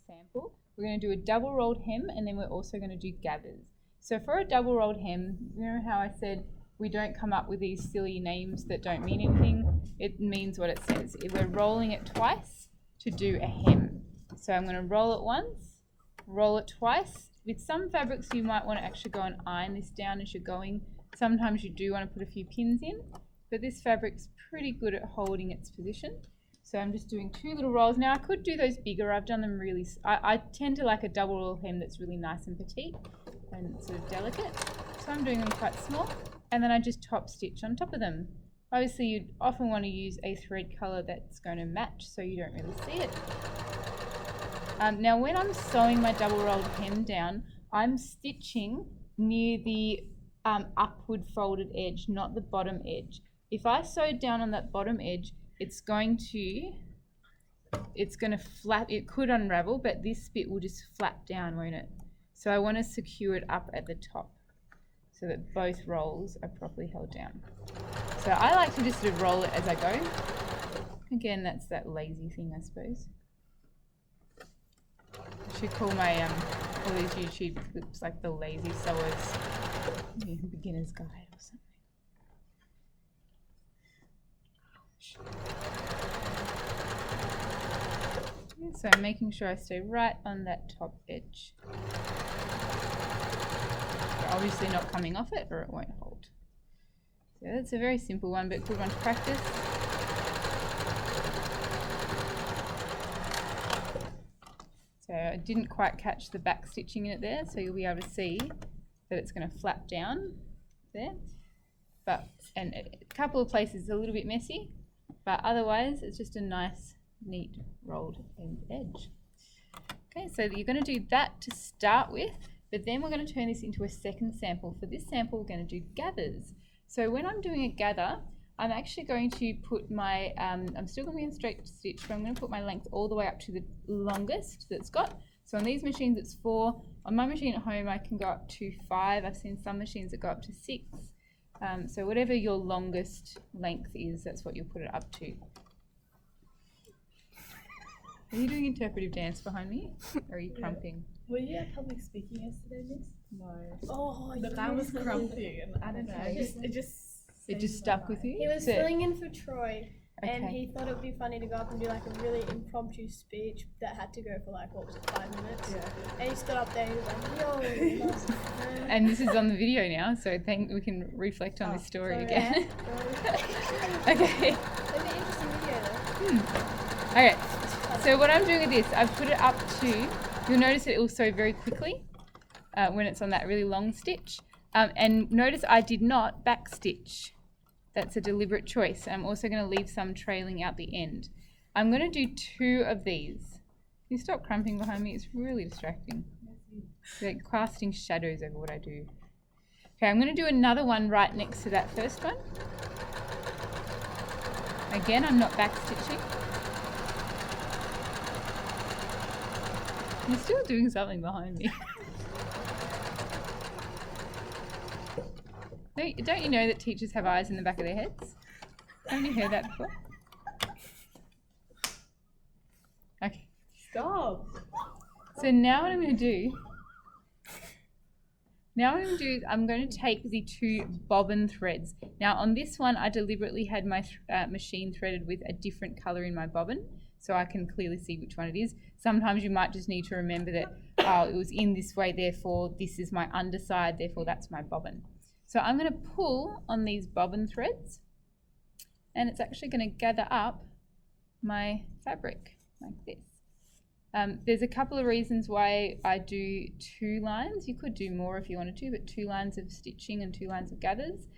sample. We're going to do a double rolled hem, and then we're also going to do gathers. So for a double rolled hem, you know how I said we don't come up with these silly names that don't mean anything? It means what it says. We're rolling it twice to do a hem. So I'm going to roll it once, roll it twice. With some fabrics you might want to actually go and iron this down as you're going. Sometimes you do want to put a few pins in, but this fabric's pretty good at holding its position. So I'm just doing 2 little rolls. Now I could do those bigger. I've done them really, I tend to like a double roll hem that's really nice and petite and sort of delicate. So I'm doing them quite small, and then I just top stitch on top of them. Obviously you'd often want to use a thread color that's going to match so you don't really see it. Now when I'm sewing my double rolled hem down, I'm stitching near the upward folded edge, not the bottom edge. If I sew down on that bottom edge, it's going to flap. It could unravel, but this bit will just flap down, won't it? So I want to secure it up at the top so that both rolls are properly held down. So I like to just sort of roll it as I go. Again, that's that lazy thing, I suppose. I should call my all these YouTube clips like the lazy sewers beginner's guide or something. So I'm making sure I stay right on that top edge. Obviously not coming off it or it won't hold. So that's a very simple one, but good one to practice. So I didn't quite catch the back stitching in it there, so you'll be able to see that it's going to flap down there. And a couple of places it's a little bit messy, but otherwise it's just a nice, neat rolled end edge. Okay, so you're going to do that to start with, but then we're going to turn this into a second sample. For this sample, we're going to do gathers. So when I'm doing a gather, I'm actually going to put my, I'm still going to be in straight stitch, but I'm going to put my length all the way up to the longest that's got. So on these machines it's 4. On my machine at home I can go up to 5. I've seen some machines that go up to 6. So whatever your longest length is, that's what you'll put it up to. Are you doing interpretive dance behind me? Or are you crumping? Were you at public speaking yesterday, Miss? No. Oh, But I was crumping, and I don't know. It just stuck with you? He was filling in for Troy, and Okay. he thought it would be funny to go up and do like a really impromptu speech that had to go for like, what was it, 5 minutes? Yeah. And he stood up there and he was like, yo. And this is on the video now, so we can reflect on this story sorry. again. It'd Okay. be an interesting video though. Okay. So what I'm doing with this, I've put it up to, you'll notice it will sew very quickly when it's on that really long stitch. And notice I did not back stitch. That's a deliberate choice. I'm also going to leave some trailing out the end. I'm going to do 2 of these. Can you stop crumping behind me? It's really distracting. It's like casting shadows over what I do. Okay, I'm going to do another one right next to that first one. Again, I'm not back stitching. You're still doing something behind me. Don't you know that teachers have eyes in the back of their heads? Haven't you heard that before? Okay. Stop. So now what I'm going to do, I'm going to take the 2 bobbin threads. Now on this one, I deliberately had my machine threaded with a different colour in my bobbin, so I can clearly see which one it is. Sometimes you might just need to remember that, oh, it was in this way, therefore this is my underside, therefore that's my bobbin. So I'm going to pull on these bobbin threads, and it's actually going to gather up my fabric like this. There's a couple of reasons why I do 2 lines. You could do more if you wanted to, but 2 lines of stitching and 2 lines of gathers.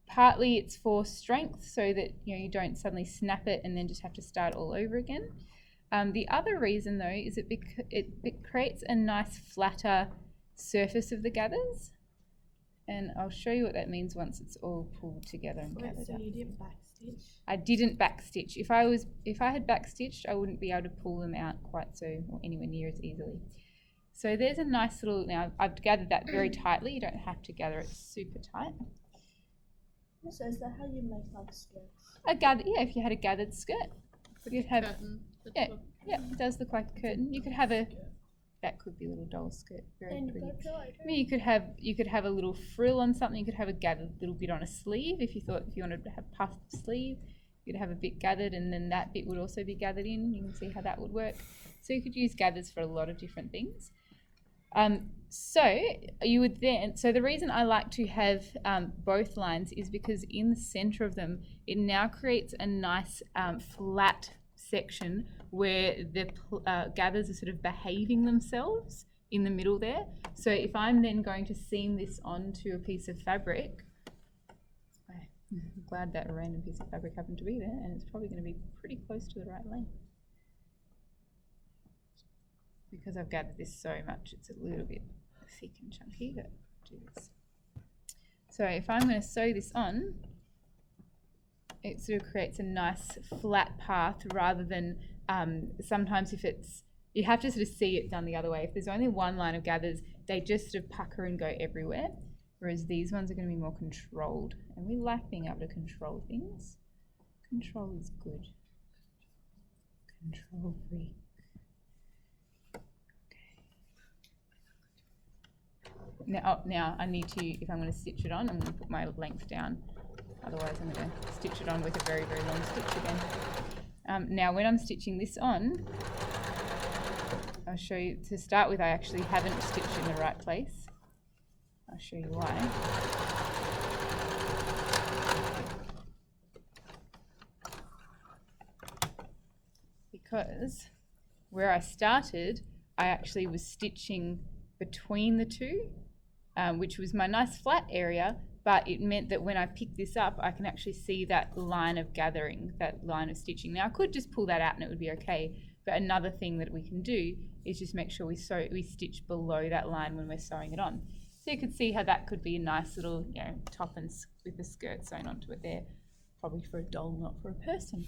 Partly it's for strength, so that you don't suddenly snap it and then just have to start all over again. The other reason though is it creates a nice flatter surface of the gathers. And I'll show you what that means once it's all pulled together and gathered so up. you didn't backstitch? I didn't backstitch. If I had backstitched, I wouldn't be able to pull them out quite so, or anywhere near as easily. So there's a nice little, now I've gathered that very tightly. You don't have to gather it super tight. So is that how you make like skirts? Yeah, if you had a gathered skirt. But you'd have, Yeah, it does look like a curtain. You could have that could be a little doll skirt, very And pretty. you've got a pillow. I mean, you could have a little frill on something. You could have a gathered little bit on a sleeve if you wanted to have puffed sleeve. You'd have a bit gathered, and then that bit would also be gathered in. You can see how that would work. So you could use gathers for a lot of different things. So you would then. So the reason I like to have both lines is because in the center of them, it now creates a nice flat section where the gathers are sort of behaving themselves in the middle there. So if I'm then going to seam this onto a piece of fabric, I'm glad that a random piece of fabric happened to be there, and it's probably going to be pretty close to the right length. Because I've gathered this so much, it's a little bit thick and chunky, but do this. So if I'm going to sew this on, it sort of creates a nice flat path rather than sometimes if it's, you have to sort of see it done the other way. If there's only one line of gathers, they just sort of pucker and go everywhere. Whereas these ones are going to be more controlled. And we like being able to control things. Control is good. Control free. Now I need to, if I'm going to stitch it on, I'm going to put my length down. Otherwise I'm going to stitch it on with a very, very long stitch again. Now when I'm stitching this on, I'll show you, to start with I actually haven't stitched in the right place. I'll show you why. Because where I started, I actually was stitching between the two, which was my nice flat area, but it meant that when I pick this up, I can actually see that line of gathering, that line of stitching. Now I could just pull that out and it would be okay, but another thing that we can do is just make sure we stitch below that line when we're sewing it on. So you could see how that could be a nice little, top and with a skirt sewn onto it there, probably for a doll, not for a person.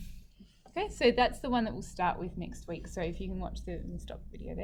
Okay, so that's the one that we'll start with next week. So if you can watch we'll stop the video there.